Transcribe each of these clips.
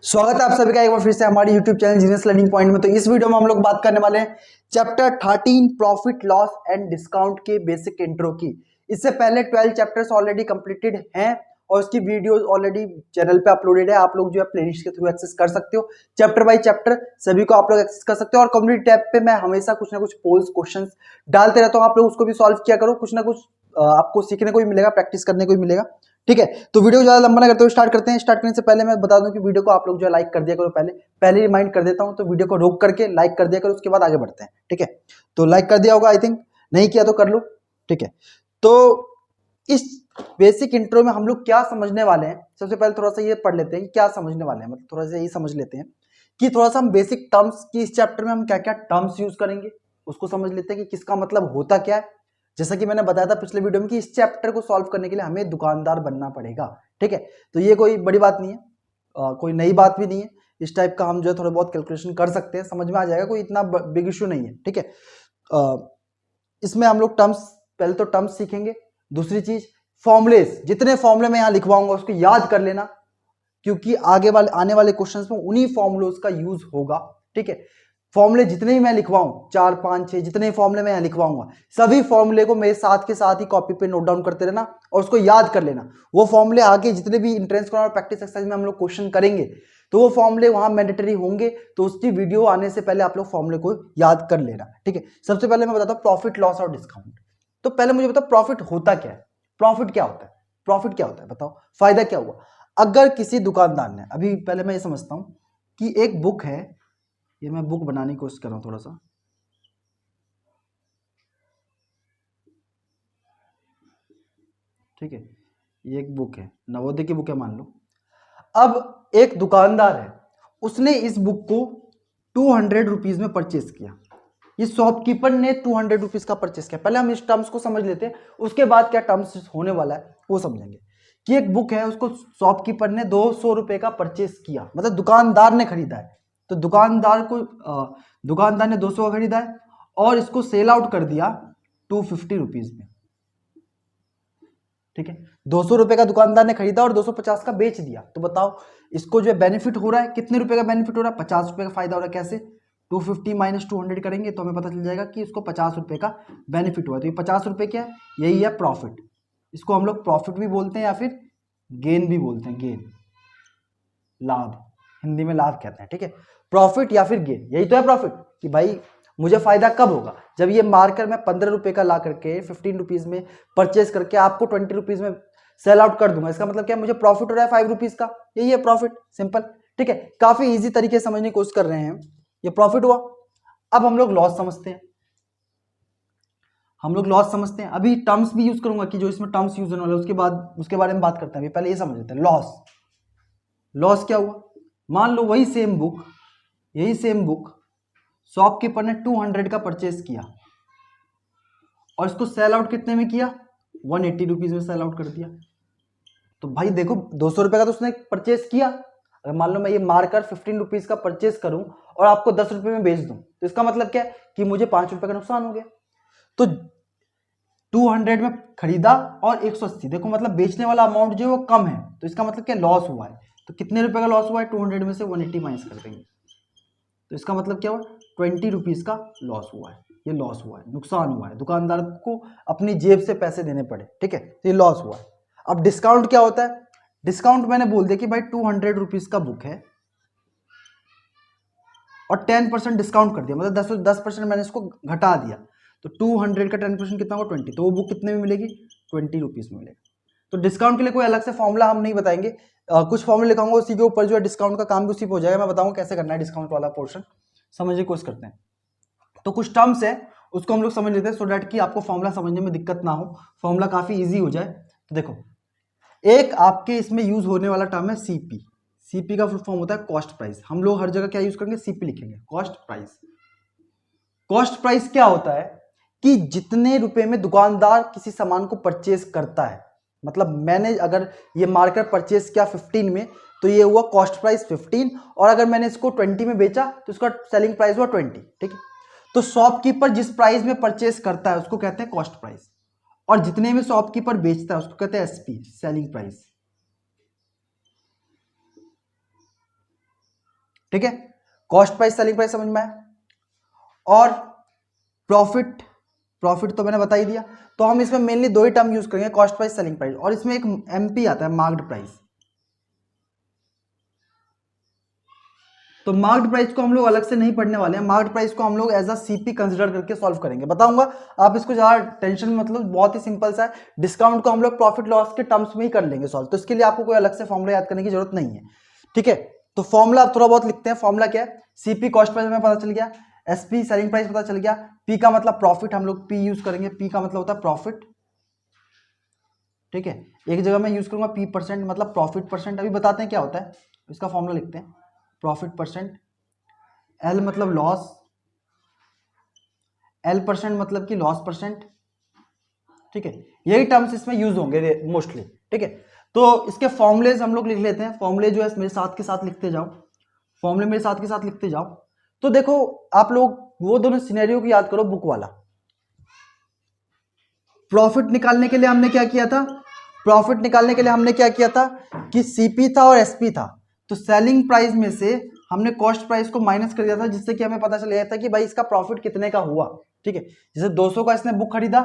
स्वागत है आप सभी का एक बार फिर से हमारे YouTube channel genius learning point में। तो इस वीडियो में हम लोग बात करने वाले हैं chapter 13 profit loss and discount के बेसिक इंट्रो की। इससे पहले 12 चैप्टर्स ऑलरेडी कंप्लीटेड हैं और उसकी वीडियोस ऑलरेडी चैनल पे अपलोडेड है। आप लोग जो है प्लेलिस्ट के थ्रू एक्सेस कर सकते हो, चैप्टर बाय चैप्टर सभी को आप लोग एक्सेस कर सकते हो। और कम्युनिटी टैब पे मैं हमेशा कुछ ना कुछ पोल्स क्वेश्चन डालते रहता हूँ, आप लोग उसको भी सॉल्व किया करो। कुछ ना कुछ आपको सीखने को भी मिलेगा, प्रैक्टिस करने को भी मिलेगा। ठीक है, तो वीडियो ज्यादा लंबा ना करते हुए स्टार्ट करते हैं। स्टार्ट करने से पहले मैं बता दूं कि वीडियो को आप लोग जो है लाइक कर दिया करो। पहले रिमाइंड कर देता हूं, तो वीडियो को रोक करके लाइक कर दिया करो, उसके बाद आगे बढ़ते हैं। ठीक है, तो लाइक कर दिया होगा आई थिंक, नहीं किया तो कर लो। ठीक है, तो इस बेसिक इंट्रो में हम लोग क्या समझने वाले हैं, सबसे पहले थोड़ा सा ये पढ़ लेते हैं कि क्या समझने वाले हैं। मतलब थोड़ा सा यही समझ लेते हैं कि थोड़ा सा हम बेसिक टर्म्स की, इस चैप्टर में हम क्या क्या टर्म्स यूज करेंगे उसको समझ लेते हैं कि किसका मतलब होता क्या है। जैसा कि मैंने बताया था पिछले वीडियो में कि इस चैप्टर को सॉल्व करने के लिए हमें दुकानदार बनना पड़ेगा। ठीक है, तो ये कोई बड़ी बात नहीं है, कोई नई बात भी नहीं है। इस टाइप का हम जो है थोड़ा बहुत कैलकुलेशन कर सकते हैं, समझ में आ जाएगा, कोई इतना बिग इशू नहीं है। ठीक है, इसमें हम लोग टर्म्स, पहले तो टर्म्स सीखेंगे। दूसरी चीज फॉर्मुलेस, जितने फॉर्मुले मैं यहाँ लिखवाऊंगा उसको याद कर लेना, क्योंकि आगे वाले आने वाले क्वेश्चंस में उन्हीं फॉर्मुलोस का यूज होगा। ठीक है, फॉर्मूले जितने भी मैं लिखवाऊं, 4 5 6 जितने फॉर्मूले मैं लिखवाऊंगा, सभी फॉर्मूले को मेरे साथ के साथ ही कॉपी पे नोट डाउन करते रहना और उसको याद कर लेना। वो फॉर्मूले आगे जितने भी इंट्रेंस और प्रैक्टिस एक्सरसाइज में हम लोग क्वेश्चन करेंगे तो वो फॉर्मूले वहां मैंडेटरी होंगे, तो उसकी वीडियो आने से पहले आप लोग फॉर्मूले को याद कर लेना। ठीक है, सबसे पहले मैं बताता हूँ प्रॉफिट लॉस और डिस्काउंट। तो पहले मुझे बताओ प्रॉफिट होता क्या है, प्रॉफिट क्या होता है, प्रॉफिट क्या होता है, बताओ फायदा क्या हुआ अगर किसी दुकानदार ने, अभी पहले मैं ये समझता हूं कि एक बुक है, ये मैं बुक बनाने की कोशिश कर रहा हूं थोड़ा सा। ठीक है, ये एक बुक है, नवोदय की बुक है मान लो। अब एक दुकानदार है, उसने इस बुक को 200 रुपीज में परचेस किया। इस शॉपकीपर ने 200 रुपीज का परचेस किया। पहले हम इस टर्म्स को समझ लेते हैं, उसके बाद क्या टर्म्स होने वाला है वो समझेंगे। कि एक बुक है, उसको शॉपकीपर ने 200 रुपए का परचेस किया, मतलब दुकानदार ने खरीदा है। तो दुकानदार ने 200 का खरीदा है और इसको सेल आउट कर दिया 250 रुपीज में। ठीक है, 200 रुपए का दुकानदार ने खरीदा और 250 का बेच दिया। तो बताओ इसको जो है बेनिफिट हो रहा है, कितने रुपए का बेनिफिट हो रहा है, 50 रुपए का फायदा हो रहा है। कैसे, 250 माइनस 200 करेंगे तो हमें पता चल जाएगा कि इसको 50 रुपए का बेनिफिट हुआ। तो ये 50 रुपए क्या है, यही है प्रॉफिट। इसको हम लोग प्रॉफिट भी बोलते हैं या फिर गेन भी बोलते हैं, गेन, लाभ, हिंदी में लाभ कहते हैं। ठीक है, प्रॉफिट या फिर गेन, यही तो है प्रॉफिट। कि भाई मुझे फायदा कब होगा, जब ये मार्कर मैं 15 रुपए का ला करके 15 रुपीज में परचेस करके आपको 20 रुपीज में सेल आउट कर दूंगा। इसका मतलब क्या, मुझे प्रॉफिट हो रहा है 5 रुपीज का, यही है प्रॉफिट, सिंपल। ठीक है, काफी इजी तरीके से समझने की कोशिश कर रहे हैं। ये प्रॉफिट हुआ। अब हम लोग लॉस समझते हैं, हम लोग लॉस समझते हैं। अभी टर्म्स भी यूज करूंगा कि जो इसमें टर्म्स यूज होने वाले, उसके बाद उसके बारे में बात करते हैं। अभी पहले ये समझ लेते हैं लॉस। लॉस क्या हुआ, मान लो वही सेम बुक, यही सेम बुक शॉपकीपर ने 200 का परचेस किया और इसको सेल आउट कितने में किया, 180 रुपीज में सेल आउट कर दिया। तो भाई देखो 200 रुपए का तो उसने परचेस किया। अगर मान लो मैं ये मारकर 15 रुपीज का परचेस करूं और आपको 10 रुपए में बेच दूं, तो इसका मतलब क्या है कि मुझे 5 रुपए का नुकसान हो गया। तो 200 में खरीदा और 180, देखो मतलब बेचने वाला अमाउंट जो है वो कम है, तो इसका मतलब क्या, लॉस हुआ है। तो कितने रुपए का लॉस हुआ है, 200 में से 180 माइनस कर देंगे, तो इसका मतलब क्या हुआ, 20 रुपीज का लॉस हुआ है। ये लॉस हुआ है, नुकसान हुआ है, दुकानदार को अपनी जेब से पैसे देने पड़े। ठीक है, तो ये लॉस हुआ है। अब डिस्काउंट क्या होता है, डिस्काउंट मैंने बोल दिया कि भाई 200 रुपीज का बुक है और 10% डिस्काउंट कर दिया, मतलब 10% मैंने इसको घटा दिया। तो 200 का 10% कितना होगा, 20, तो वो बुक कितने में मिलेगी, 20 रुपीज में मिलेगी। तो डिस्काउंट के लिए कोई अलग से फॉर्मूला हम नहीं बताएंगे, कुछ फॉर्मूला लिखाऊंगा, उसी के ऊपर जो है डिस्काउंट का काम भी उसी पे हो जाएगा। मैं बताऊंगा कैसे करना है डिस्काउंट वाला पोर्शन, समझने की कोशिश करते हैं। तो कुछ टर्म्स है उसको हम लोग समझ लेते हैं, सो डैट कि आपको फॉर्मूला समझने में दिक्कत ना हो, फॉर्मूला काफी इजी हो जाए। तो देखो एक आपके इसमें यूज होने वाला टर्म है सीपी। सीपी का फुल फॉर्म होता है कॉस्ट प्राइस। हम लोग हर जगह क्या यूज करेंगे, सीपी लिखेंगे, कॉस्ट प्राइस। कॉस्ट प्राइस क्या होता है कि जितने रुपए में दुकानदार किसी सामान को परचेज करता है, मतलब मैंने अगर ये मार्कर परचेज किया 15 में, तो ये हुआ कॉस्ट प्राइस 15, और अगर मैंने इसको 20 में बेचा तो इसका सेलिंग प्राइस हुआ 20। ठीक है, तो शॉपकीपर जिस प्राइस में परचेज करता है उसको कहते हैं कॉस्ट प्राइस, और जितने में शॉपकीपर बेचता है उसको कहते हैं एसपी, सेलिंग प्राइस। ठीक है, कॉस्ट प्राइस सेलिंग प्राइस समझ में आया। और प्रॉफिट, प्रॉफिट तो मैंने बता ही दिया। तो हम इसमें मेनली दो ही टर्म यूज करेंगे, कॉस्ट प्राइस सेलिंग प्राइस, और इसमें एक एमपी आता है, मार्क्ड प्राइस। तो मार्क्ड प्राइस को हम लोग अलग से नहीं पढ़ने वाले हैं, मार्क्ड प्राइस को हम लोग एज अ सीपी कंसिडर करके सॉल्व करेंगे, बताऊंगा। आप इसको ज्यादा टेंशन, मतलब बहुत ही सिंपल सा है। डिस्काउंट को हम लोग प्रॉफिट लॉस के टर्म्स में ही कर लेंगे सॉल्व, तो इसके लिए आपको कोई अलग से फॉर्मूला याद करने की जरूरत नहीं है, ठीक है। तो फॉर्मूला आप थोड़ा बहुत लिखते हैं। फॉर्मूला क्या है, सीपी कॉस्ट प्राइस में पता चल गया, एसपी सेलिंग प्राइस पता चल गया, पी का मतलब प्रॉफिट, हम लोग पी यूज करेंगे, पी का मतलब होता है प्रॉफिट, ठीक है। एक जगह मैं यूज करूंगा पी परसेंट, मतलब प्रॉफिट परसेंट। अभी बताते हैं क्या होता है, इसका फॉर्मूला लिखते हैं, प्रॉफिट परसेंट। एल मतलब लॉस, एल परसेंट मतलब कि लॉस परसेंट, ठीक है। यही टर्म्स इसमें यूज होंगे मोस्टली, ठीक है। तो इसके फॉर्मुलेज हम लोग लिख लेते हैं। फॉर्मुले जो है मेरे साथ के साथ लिखते जाओ, फॉर्मुले मेरे साथ के साथ लिखते जाओ। तो देखो आप लोग वो दोनों सिनेरियो को याद करो, बुक वाला। प्रॉफिट निकालने के लिए हमने क्या किया था, प्रॉफिट निकालने के लिए हमने क्या किया था कि सीपी था और एसपी था। तो सेलिंग प्राइस में से हमने कॉस्ट प्राइस को माइनस कर दिया था, जिससे कि हमें पता चल गया था कि भाई इसका प्रॉफिट कितने का हुआ, ठीक है। जैसे 200 का इसने बुक खरीदा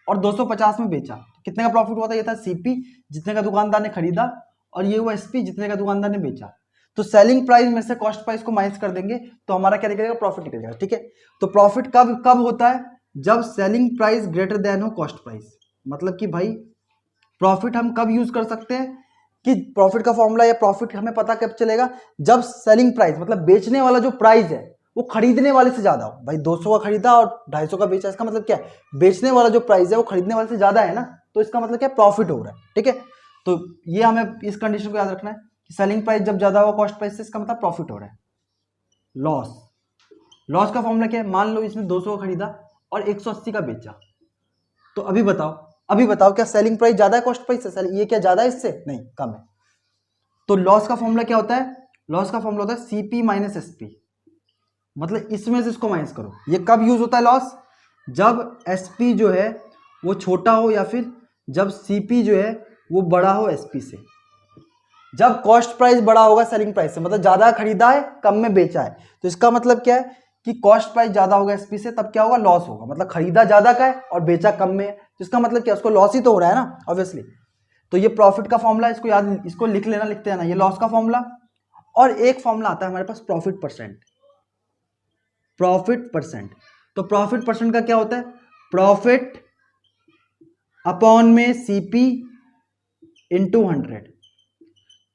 और 250 में बेचा, तो कितने का प्रॉफिट हुआ था, ये था सीपी जितने का दुकानदार ने खरीदा, और ये हुआ एसपी जितने का दुकानदार ने बेचा। तो सेलिंग प्राइस में से कॉस्ट प्राइस को माइनस कर देंगे तो हमारा क्या निकलेगा, प्रॉफिट निकल जाएगा, ठीक है। तो प्रॉफिट कब कब होता है, जब सेलिंग प्राइस ग्रेटर देन हो कॉस्ट प्राइस। मतलब कि भाई प्रॉफिट हम कब यूज कर सकते हैं, कि प्रॉफिट का फॉर्मूला या प्रॉफिट हमें पता कब चलेगा, जब सेलिंग प्राइस मतलब बेचने वाला जो प्राइस है वो खरीदने वाले से ज्यादा हो। भाई 200 का खरीदा और 250 का बेचा, इसका मतलब क्या है, बेचने वाला जो प्राइस है वो खरीदने वाले से ज्यादा है ना, तो इसका मतलब क्या, प्रॉफिट हो रहा है, ठीक है। तो ये हमें इस कंडीशन को याद रखना है कि सेलिंग प्राइस जब ज्यादा हो कॉस्ट प्राइस से, इसका मतलब प्रॉफिट हो रहा है। लॉस, लॉस का फॉर्मूला क्या है, मान लो इसने 200 का खरीदा और 180 का बेचा, तो अभी बताओ, अभी बताओ क्या सेलिंग प्राइस ज्यादा है कॉस्ट प्राइस से, ये क्या ज्यादा है इससे, नहीं कम है। तो लॉस का फॉर्मूला क्या होता है, लॉस का फॉर्मूला होता है सीपी माइनस एसपी, मतलब इसमें से इसको माइनस करो। ये कब यूज होता है लॉस, जब एसपी जो है वो छोटा हो, या फिर जब सीपी जो है वो बड़ा हो एसपी से। जब कॉस्ट प्राइस बड़ा होगा सेलिंग प्राइस से, मतलब ज्यादा खरीदा है कम में बेचा है, तो इसका मतलब क्या है कि कॉस्ट प्राइस ज्यादा होगा एसपी से, तब क्या होगा, लॉस होगा। मतलब खरीदा ज्यादा का है और बेचा कम में है, तो इसका मतलब क्या, उसको लॉस ही तो हो रहा है ना ऑब्वियसली। तो ये प्रॉफिट का फॉर्मूला, इसको याद, इसको लिख लेना, लिखते हैं ना, ये लॉस का फॉर्मूला। और एक फॉर्मूला आता है हमारे पास प्रॉफिट परसेंट, प्रॉफिट परसेंट। तो प्रॉफिट परसेंट का क्या होता है, प्रॉफिट अपॉन में सीपी इंटू 100।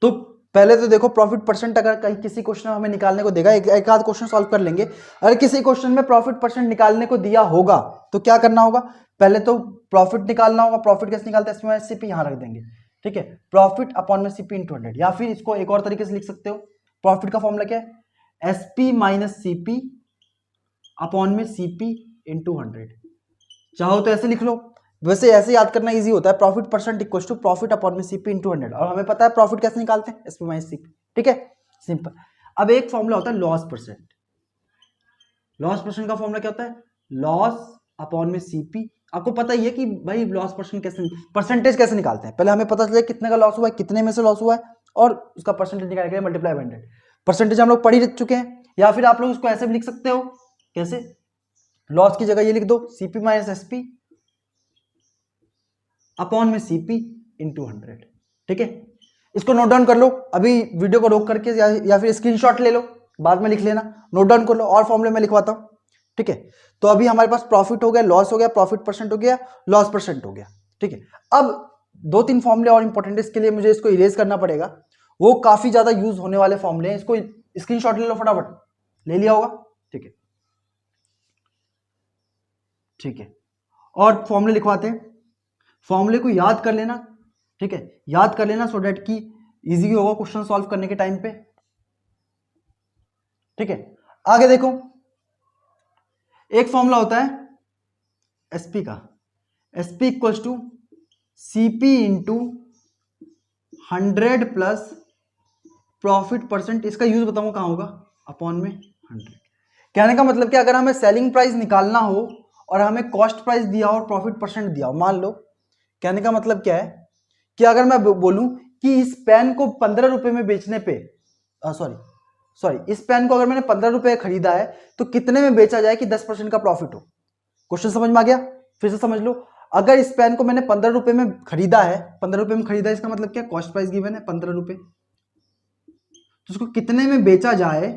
तो पहले तो देखो प्रॉफिट परसेंट, अगर कहीं किसी क्वेश्चन में हमें निकालने को देगा, एक आध क्वेश्चन सॉल्व कर लेंगे, अगर किसी क्वेश्चन में प्रॉफिट परसेंट निकालने को दिया होगा तो क्या करना होगा, पहले तो प्रॉफिट निकालना होगा। प्रॉफिट कैसे निकालते हैं, इसमें सीपी यहां रख देंगे, ठीक है, प्रॉफिट अपॉन में सीपी इंटू 100। या फिर इसको एक और तरीके से लिख सकते हो, प्रॉफिट का फॉर्मूला क्या है, एसपी माइनस सीपी अपॉन में सीपी इंटू 100। चाहो तो ऐसे लिख लो, वैसे ऐसे याद करना इजी होता है, profit percent equal to profit upon में सीपी इंटू 100। और हमें पता है प्रॉफिट कैसे निकालते हैं, एसपी माइनस सीपी, ठीक है, सिंपल। अब एक फॉर्मूला होता है लॉस परसेंट। लॉस परसेंट का फॉर्मूला क्या होता है, लॉस अपॉन में सीपी। आपको पता ही है कि भाई लॉस परसेंट कैसे, परसेंटेज कैसे निकालते हैं, पहले हमें पता चले कितने का लॉस हुआ है, कितने में से लॉस हुआ है, और उसका परसेंटेज निकालने के लिए मल्टीप्लाई बाय 100। परसेंटेज हम लोग पढ़ ही चुके हैं, या फिर आप लोग उसको ऐसे भी लिख सकते हो, कैसे, लॉस की जगह ये लिख दो, सीपी माइनस एसपी अपॉन में सीपी इंटू 100, ठीक है। इसको नोट डाउन कर लो, अभी वीडियो को रोक करके, या फिर स्क्रीनशॉट ले लो, बाद में लिख लेना, नोट डाउन कर लो, और फॉर्मूले में लिखवाता हूं, ठीक है। तो अभी हमारे पास प्रॉफिट हो गया, लॉस हो गया, प्रॉफिट परसेंट हो गया, लॉस परसेंट हो गया, ठीक है। अब दो तीन फॉर्मूले और इंपॉर्टेंट, इसके लिए मुझे इसको इरेज करना पड़ेगा, वो काफी ज्यादा यूज होने वाले फॉर्मूले हैं, इसको स्क्रीनशॉट ले लो फटाफट, ले लिया होगा, ठीक है, ठीक है। और फॉर्मूले लिखवाते हैं, फॉर्मूले को याद कर लेना, ठीक है, याद कर लेना, सो डेट कि इजी होगा क्वेश्चन सॉल्व करने के टाइम पे, ठीक है। आगे देखो, एक फॉर्मूला होता है एसपी का, SP equals to CP into 100 plus profit percent. इसका यूज बताऊंगा कहां होगा, अपॉन में 100। कहने का मतलब कि अगर हमें सेलिंग प्राइस निकालना हो और हमें कॉस्ट प्राइस दिया हो और प्रॉफिट परसेंट दिया हो, मान लो, कहने का मतलब क्या है कि अगर मैं बोलूं कि इस पेन को 15 रुपए में बेचने पे, सॉरी, सॉरी, इस पेन को अगर मैंने 15 रुपए खरीदा है तो कितने में बेचा जाए कि 10% का प्रॉफिट हो। क्वेश्चन समझ में आ गया? फिर से समझ लो, अगर इस पेन को मैंने 15 रुपए में खरीदा है, 15 रुपए में खरीदा है, इसका मतलब क्या, कॉस्ट प्राइस गिवन है 15 रुपए, तो उसको कितने में बेचा जाए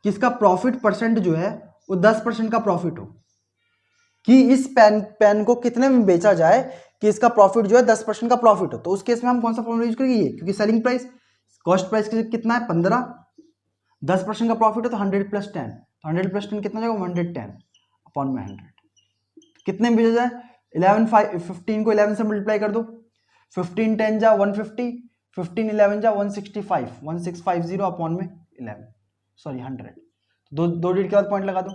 कि इसका प्रॉफिट परसेंट जो है वो 10% का प्रॉफिट हो, कि इस पेन को कितने में बेचा जाए कि इसका प्रॉफिट जो है 10% का प्रॉफिट हो। तो उस केस में हम कौन सा फॉर्मूला यूज करेंगे, ये, क्योंकि सेलिंग प्राइस, कॉस्ट प्राइस कितना है 15, 10% का प्रॉफिट है तो 100 प्लस 10, तो 100 प्लस 10 कितना जाएगा, 110 अपॉन में 100, कितने में बेचा जाए, 15 को 11 से मल्टीप्लाई कर दो, 15 10 जा 150, 15 11 जा 165, 1650 अपॉन में 11, सॉरी 100, दो डिजिट के बाद पॉइंट लगा दो,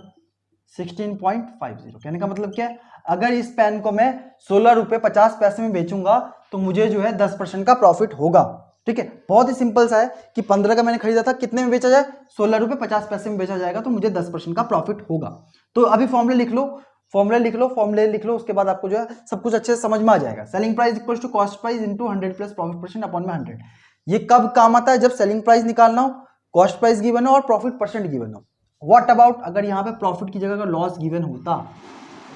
16.50। कहने का मतलब क्या है, अगर इस पेन को मैं 16 रुपए 50 पैसे में बेचूंगा तो मुझे जो है 10% का प्रॉफिट होगा। ठीक है, बहुत ही सिंपल सा है कि 15 का मैंने खरीदा था, कितने में बेचा जाए, 16 रुपए 50 पैसे में बेचा जाएगा तो मुझे 10% का प्रॉफिट होगा। तो अभी फॉर्मूले लिख लो, फॉर्मूले लिख लो, उसके बाद आपको जो है सब कुछ अच्छे से समझ में आ जाएगा। Selling price equal to cost price into 100 plus profit percent upon में 100। ये कब काम आता है, जब सेलिंग प्राइस निकालना हो, कॉस्ट प्राइस गिवन हो और प्रॉफिट परसेंट गिवन हो। व्हाट अबाउट अगर यहाँ पे प्रॉफिट की जगह अगर लॉस गिवन होता,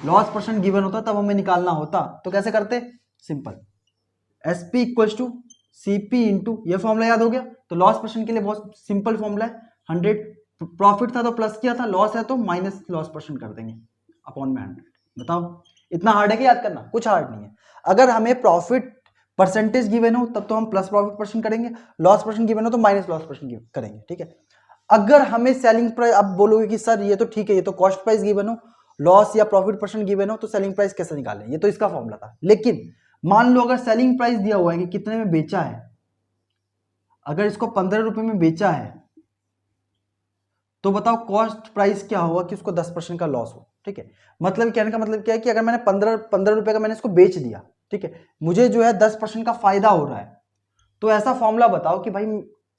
लॉस परसेंट गिवन होता, तब हमें निकालना होता, तो कैसे करते, simple, SP equals to CP into, ये फॉर्मूला याद हो गया। तो लॉस परसेंट के लिए बहुत सिंपल फॉर्मूला है, 100 प्रॉफिट था तो प्लस किया था, लॉस है तो माइनस लॉस परसेंट कर देंगे अपॉन में 100। बताओ इतना हार्ड है कि याद करना, कुछ हार्ड नहीं है। अगर हमें प्रॉफिट परसेंटेज गिवन हो तब तो हम प्लस प्रॉफिट परसेंट करेंगे, लॉस परसेंट गिवन हो तो माइनस लॉस परसेंट करेंगे। ठीक है, अगर हमें सेलिंग प्राइस, अब बोलोगे कि सर ये तो ठीक है, ये तो कॉस्ट प्राइस गिवन हो, लॉस या प्रॉफिट परसेंट गिवन हो, तो सेलिंग प्राइस कैसे निकालें, ये तो इसका फॉर्मूला था। लेकिन मान लो अगर सेलिंग प्राइस दिया हुआ है कि कितने में बेचा है, अगर इसको 15 रुपए में बेचा है तो बताओ कॉस्ट प्राइस क्या होगा कि उसको 10% का लॉस हो। ठीक है, मतलब कहने का मतलब क्या है कि अगर मैंने 15 रुपए का मैंने इसको बेच दिया, ठीक है, मुझे जो है 10% का फायदा हो रहा है, तो ऐसा फॉर्मूला बताओ कि भाई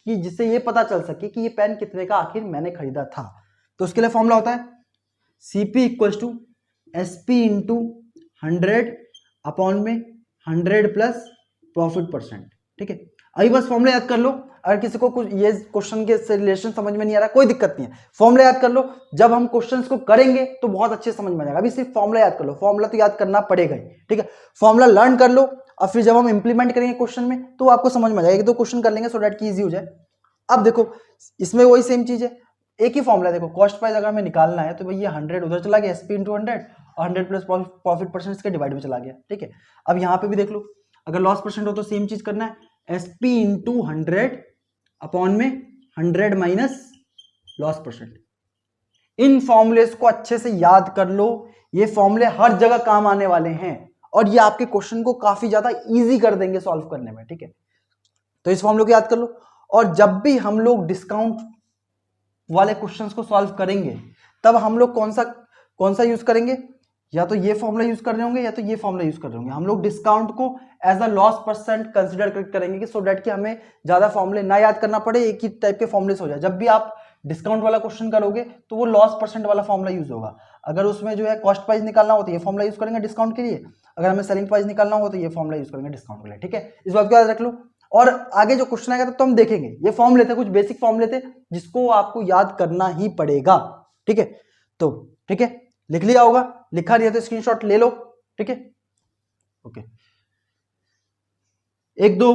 कि जिससे ये पता चल सके कि ये पेन कितने का आखिर मैंने खरीदा था। तो उसके लिए फॉर्मूला होता है CP equals to SP into 100 upon में 100 प्लस प्रॉफिट परसेंट। ठीक है, अभी बस फॉर्मूला याद कर लो। अगर किसी को कुछ ये क्वेश्चन के रिलेशन समझ में नहीं आ रहा, कोई दिक्कत नहीं है, फॉर्मूला याद कर लो, जब हम क्वेश्चंस को करेंगे तो बहुत अच्छे समझ में आ जाएगा। अभी सिर्फ फॉर्मूला याद कर लो, फॉर्मूला तो याद करना पड़ेगा ही। ठीक है, फॉर्मूला लर्न कर लो और फिर जब हम इंप्लीमेंट करेंगे क्वेश्चन में तो आपको समझ में आ जाएगा। एक दो क्वेश्चन कर लेंगे सो दैट की इजी हो जाए। अब देखो इसमें वही सेम चीज है, एक ही फॉर्मूला है। देखो कॉस्ट प्राइस अगर हमें निकालना है तो भैया 100 उधर चला गया, एसपी इंटू 100 और 100 प्लस प्रॉफिट परसेंट इसके डिवाइड में चला गया। ठीक है, अब यहाँ पे भी देख लो, अगर लॉस परसेंट हो तो सेम चीज करना है, एसपी इंटू 100 अपॉन में 100 माइनस लॉस परसेंट। इन फॉर्मूलेस को अच्छे से याद कर लो, ये फॉर्मूले हर जगह काम आने वाले हैं और ये आपके क्वेश्चन को काफी ज्यादा इजी कर देंगे सॉल्व करने में। ठीक है, तो इस फॉर्मूले को याद कर लो और जब भी हम लोग डिस्काउंट वाले क्वेश्चंस को सॉल्व करेंगे तब हम लोग कौन सा यूज करेंगे, या तो ये फॉर्मूला यूज कर रहे होंगे या तो ये फॉर्मूला यूज कर रहे होंगे। हम लोग डिस्काउंट को as a loss percent consider करेंगे कि सो दैट कि हमें ज्यादा फॉर्मूले ना याद करना पड़े, एक ही टाइप के फॉर्मूले हो जाए। जब भी आप डिस्काउंट वाला क्वेश्चन करोगे तो वो लॉस परसेंट वाला फॉर्मूला यूज होगा। अगर उसमें जो है कॉस्ट प्राइस निकालना हो तो ये फॉर्मूला यूज करेंगे डिस्काउंट के लिए, अगर हमें सेलिंग प्राइस निकालना हो तो ये फॉर्मूला यूज करेंगे डिस्काउंट के लिए। ठीक है, इस बात को याद रख लो और आगे जो क्वेश्चन आएगा तो हम देखेंगे। ये फॉर्मूले थे, कुछ बेसिक फॉर्मूले थे जिसको आपको याद करना ही पड़ेगा। ठीक है, तो ठीक है, लिख लिया होगा, लिखा नहीं है तो स्क्रीनशॉट ले लो। ठीक है, ओके, एक दो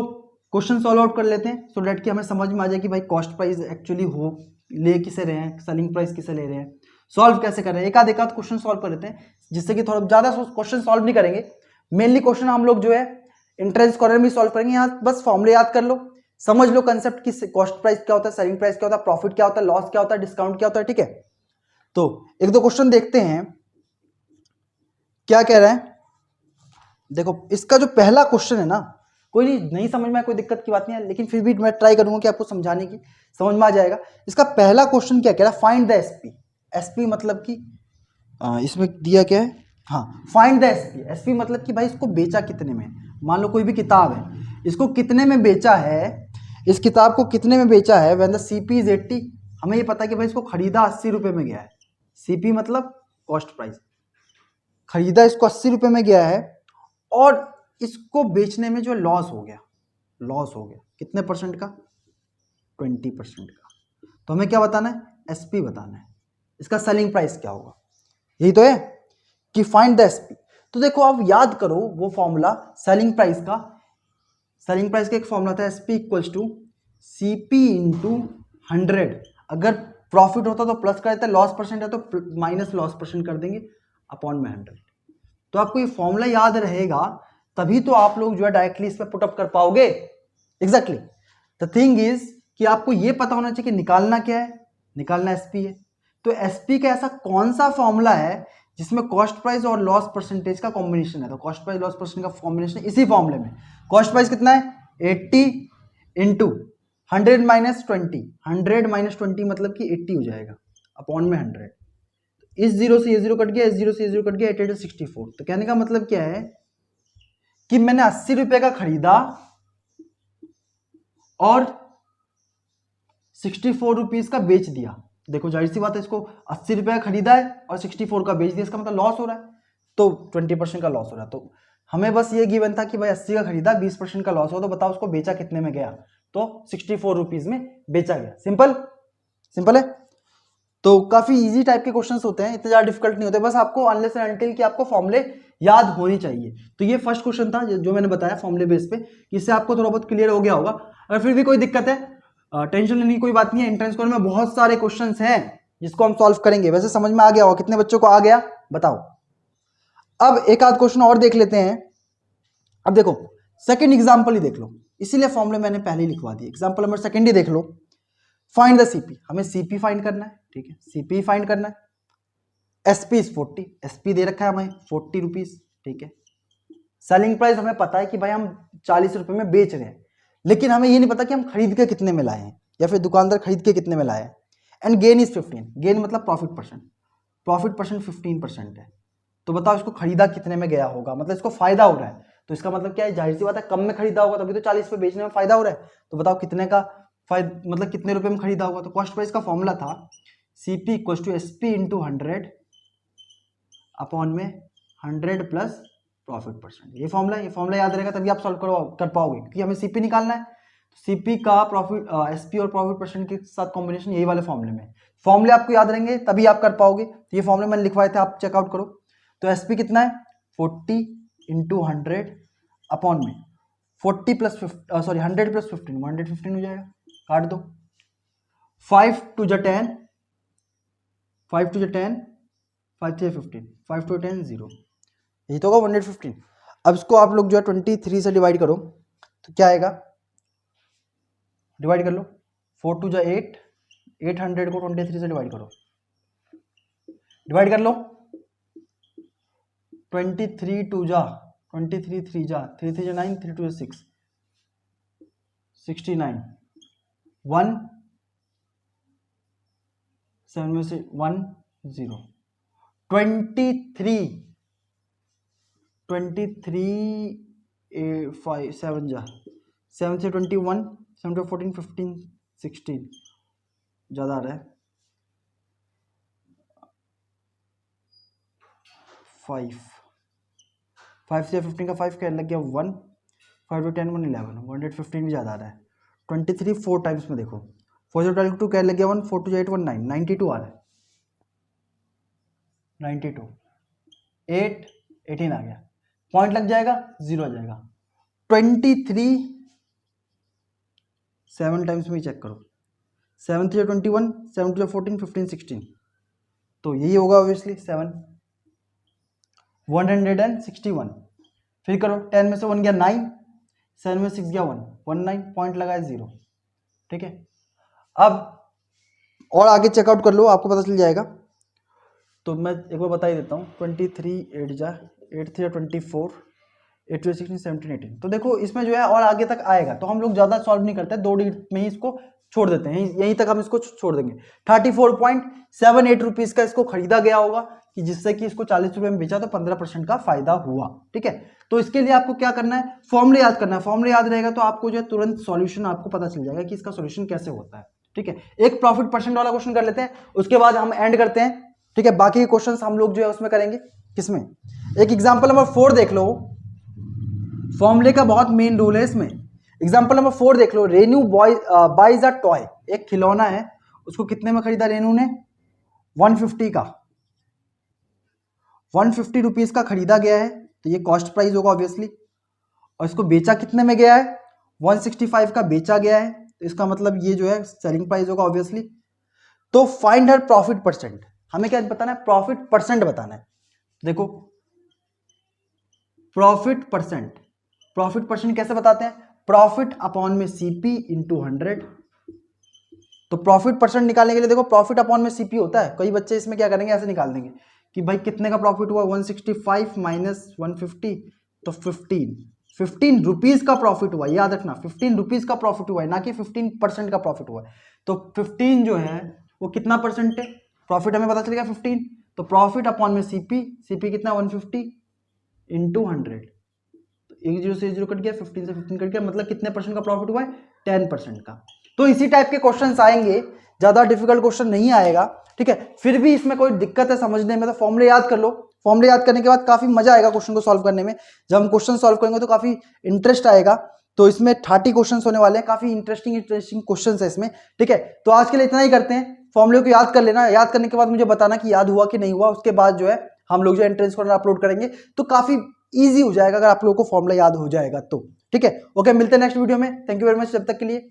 क्वेश्चन सॉल्व आउट कर लेते हैं सो डेट कि हमें समझ में आ जाए कि भाई कॉस्ट प्राइस एक्चुअली हो ले किसे रहे हैं, सेलिंग प्राइस किसे ले रहे हैं, सॉल्व कैसे कर रहे हैं। एक आध क्वेश्चन सॉल्व कर लेते हैं जिससे कि थोड़ा ज्यादा क्वेश्चन सॉल्व नहीं करेंगे, मेनली क्वेश्चन हम लोग जो है एंट्रेंस कॉर्नर में सॉल्व करेंगे। यहाँ बस फॉर्मूले याद कर लो, समझ लो कंसेप्ट की, कॉस्ट प्राइस क्या होता है, सेलिंग प्राइस क्या होता है, प्रॉफिट क्या होता है, लॉस क्या होता है, डिस्काउंट क्या होता है। ठीक है, तो एक दो क्वेश्चन देखते हैं क्या कह रहा है। देखो इसका जो पहला क्वेश्चन है ना, कोई नहीं समझ में कोई दिक्कत की बात नहीं है, लेकिन फिर भी मैं ट्राई करूंगा कि आपको समझाने की, समझ में आ जाएगा। इसका पहला क्वेश्चन क्या कह रहा है, फाइंड द एसपी। एसपी मतलब कि इसमें दिया क्या है, हाँ फाइंड द एसपी। एसपी मतलब कि भाई इसको बेचा कितने में। मान लो कोई भी किताब है, इसको कितने में बेचा है, इस किताब को कितने में बेचा है। व्हेन द सीपी इज 80, हमें ये पता है कि भाई इसको खरीदा 80 रुपए में गया है। सीपी मतलब कॉस्ट प्राइस, खरीदा इसको 80 रुपए में गया है और इसको बेचने में जो लॉस हो गया, लॉस हो गया कितने परसेंट का, 20% का। तो हमें क्या बताना है, एसपी बताना है, इसका सेलिंग प्राइस क्या होगा, यही तो है कि फाइंड द एसपी। तो देखो आप याद करो वो फॉर्मूला सेलिंग प्राइस का, सेलिंग प्राइस का एक फॉर्मूला था SP equals to CP into 100। अगर प्रॉफिट होता तो प्लस कर देते, लॉस परसेंट है तो माइनस लॉस परसेंट कर देंगे अपॉन में 100। तो आपको ये फॉर्मूला याद रहेगा तभी तो आप लोग जो है डायरेक्टली इस पर पुटअप कर पाओगे। एग्जैक्टली द थिंग इज कि आपको ये पता होना चाहिए कि निकालना क्या है, निकालना एसपी है। तो एसपी का ऐसा कौन सा फॉर्मूला है जिसमें कॉस्ट प्राइस और लॉस परसेंटेज का कॉम्बिनेशन है, तो कॉस्ट प्राइस लॉस परसेंटेज का कॉम्बिनेशन इसी फॉर्मूले में। कॉस्ट प्राइस कितना है 80 इंटू 100 माइनस 20, 100 माइनस 20 मतलब कि 80 हो जाएगा अपॉन में 100। इस जीरो से ये जीरो कट गया, इस जीरो से ये जीरो कट गया, 8 64। तो कहने का मतलब क्या है कि मैंने 80 रुपए का खरीदा और 64 रुपीज का बेच दिया। देखो जाहिर सी बात है, इसको 80 रुपए का खरीदा है और 64 का बेच दिया, इसका मतलब लॉस हो रहा है, तो 20% का लॉस हो रहा है। तो हमें बस ये गिवन था कि भाई 80 का खरीदा 20% का लॉस हो, तो बताओ उसको बेचा कितने में गया, तो 64 रुपीज में बेचा गया। सिंपल सिंपल है। तो काफी इजी टाइप के क्वेश्चंस होते हैं, इतने ज्यादा डिफिकल्ट नहीं होते, बस आपको अनलेस एंड अनटिल कि आपको फॉर्मूले याद होनी चाहिए। तो ये फर्स्ट क्वेश्चन था जो मैंने बताया फॉर्मूले बेस पे, इससे आपको थोड़ा बहुत क्लियर हो गया होगा। अगर फिर भी कोई दिक्कत है टेंशन लेने की कोई बात नहीं है, एंट्रेंस कोड में बहुत सारे क्वेश्चंस हैं जिसको हम सॉल्व करेंगे। वैसे समझ में आ गया होगा, कितने बच्चों को आ गया बताओ। अब एक आध क्वेश्चन और देख लेते हैं। अब देखो सेकंड एग्जांपल ही देख लो, इसीलिए फॉर्मूले मैंने पहले ही लिखवा दिए। एग्जांपल नंबर सेकंड ही देख लो। फाइंड द सीपी, हमें सीपी फाइंड करना है, ठीक है, सीपी फाइंड करना है। एसपी इज 40, एसपी दे रखा है हमें 40 रुपीज, ठीक है। सेलिंग प्राइस हमें पता है कि भाई हम 40 रुपए में बेच रहे हैं, लेकिन हमें ये नहीं पता कि हम खरीद के कितने में लाए हैं या फिर दुकानदार खरीद के कितने में लाए हैं। एंड गेन इज 15, गेन मतलब प्रॉफिट परसेंट, प्रॉफिट परसेंट 15% है। तो बताओ इसको खरीदा कितने में गया होगा, मतलब इसको फायदा हो रहा है, तो इसका मतलब क्या है, जाहिर सी बात है कम में खरीदा होगा तभी तो 40 पे बेचने में फायदा हो रहा है। तो बताओ कितने का फायदा, मतलब कितने रुपए में खरीदा होगा। तो कॉस्ट प्राइस का फॉर्मूला था CP equal to SP into 100 upon में 100 प्लस प्रॉफिट परसेंट। ये फॉर्मूला याद रहेगा तभी आप सॉल्व कर पाओगे, क्योंकि हमें सीपी निकालना है। सीपी का प्रॉफिट एसपी और प्रॉफिट परसेंट के साथ कॉम्बिनेशन यही वाले फॉर्मूले में। फॉर्मूले आपको याद रहेंगे तभी आप कर पाओगे। तो ये फॉर्मूले मैंने लिखवाए थे, आप चेकआउट करो। तो एसपी कितना है 40 इंटू 100 अपॉन में 40 प्लस 100 प्लस 15, 115 हो जाएगा, काट दो। 5 टू जा 10, 5 टू जा 10, 5 टू 15, 5 टू 10 0, यही तो होगा 115। अब इसको आप लोग जो है 23 से डिवाइड करो तो क्या आएगा, डिवाइड कर लो। 4 टू जा 8, 800 को 23 से डिवाइड करो, डिवाइड कर लो। 23 टू जा 23 3 जा 3 3 जा 9, 3 टू जा 6, 69, 1 7 में से 1 0, 23 5 7 जा 7 से 21, 7 to 14 15 16, ज़्यादा आ रहा है 5 से 15 का 5 क्या लग गया 1, 5 to 10 1 11, 115 भी ज़्यादा आ रहा है। 23 4 टाइम्स में देखो, 4 से 12 क्या लग गया 1, 4 to 8 1 9, 92 आ रहा है, 92, 8 18 आ गया, पॉइंट लग जाएगा 0 आ जाएगा। 23 7 टाइम्स में ही चेक करो, 7 to 21, 7 to 14 15 16, तो यही होगा ऑब्वियसली 7, 161। फिर करो 10 में से 1 गया 9, 7 में 6 गया 1, 19, पॉइंट लगाया 0, ठीक है। अब और आगे चेकआउट कर लो, आपको पता चल जाएगा। तो मैं एक बार बता ही देता हूँ, 23 8 जा 8 3 24, 8 2 16 17 18। तो देखो इसमें जो है और आगे तक आएगा, तो हम लोग ज़्यादा सॉल्व नहीं करते, 2 डिजिट में ही इसको छोड़ देते हैं, यहीं तक हम इसको छोड़ देंगे। 34.78 रुपीज़ का इसको खरीदा गया होगा, कि जिससे कि इसको 40 रुपये में बेचा तो 15% का फायदा हुआ, ठीक है। तो इसके लिए आपको क्या करना है, फॉर्मूले याद करना है। फॉर्मूले याद रहेगा तो आपको जो है तुरंत सॉल्यूशन आपको पता चल जाएगा कि इसका सॉल्यूशन कैसे होता है, ठीक है। एक प्रॉफिट परसेंट वाला क्वेश्चन कर लेते हैं, उसके बाद हम एंड करते हैं, ठीक है। बाकी क्वेश्चन हम लोग जो है उसमें करेंगे किसमें, एक एग्जाम्पल नंबर 4 देख लो। फॉर्मूले का बहुत मेन रोल है इसमें। एग्जाम्पल नंबर 4 देख लो। रेनू बाइज अ टॉय, एक खिलौना है, उसको कितने में खरीदा रेनू ने? 150 का, 150 रुपीज का खरीदा गया है, तो ये कॉस्ट प्राइस होगा ऑब्वियसली। और इसको बेचा कितने में गया है? 165 का बेचा गया है, तो इसका मतलब ये जो है सेलिंग प्राइस होगा ऑब्वियसली। तो फाइंड हर प्रॉफिट परसेंट, हमें क्या बताना है? प्रॉफिट परसेंट बताना है। देखो प्रॉफिट परसेंट, प्रॉफिट परसेंट कैसे बताते हैं? प्रॉफिट अपॉन में सीपी इंटू 100। तो प्रॉफिट परसेंट निकालने के लिए देखो प्रॉफिट अपॉन में सीपी होता है, कई बच्चे इसमें क्या करेंगे, ऐसे निकाल देंगे कि भाई कितने का प्रॉफिट हुआ, 165 माइनस 150, तो 15 रुपीज का प्रॉफिट हुआ, याद रखना 15 रुपीज का प्रॉफिट हुआ है, ना कि 15% का प्रॉफिट हुआ है। तो 15 जो है वो कितना परसेंट है? प्रॉफिट हमें पता चलेगा 15, तो प्रॉफिट अपॉन में सीपी, सीपी कितना 150 इंटू 100, एक जीरो से जीरो कट गया, 15 से 15 कट गया, मतलब कितने परसेंट का प्रॉफिट हुआ है? 10% का। तो इसी टाइप के क्वेश्चंस आएंगे, ज्यादा डिफिकल्ट क्वेश्चन नहीं आएगा, ठीक है। फिर भी इसमें कोई दिक्कत है समझने में तो फॉर्मूले याद कर लो, फॉर्मूले याद करने के बाद काफी मजा आएगा क्वेश्चन को सॉल्व करने में। जब हम क्वेश्चन सॉल्व करेंगे तो काफी इंटरेस्ट आएगा। तो इसमें 30 क्वेश्चन होने वाले हैं, काफी इंटरेस्टिंग क्वेश्चन है इसमें, ठीक है। तो आज के लिए इतना ही करते हैं, फॉर्मूले को याद कर लेना, याद करने के बाद मुझे बताना कि याद हुआ कि नहीं हुआ। उसके बाद जो है हम लोग जो एंट्रेंस कॉर्नर अपलोड करेंगे तो काफी इजी हो जाएगा अगर आप लोगों को फॉर्मूला याद हो जाएगा तो, ठीक है। ओके, मिलते हैं नेक्स्ट वीडियो में, थैंक यू वेरी मच जब तक के लिए।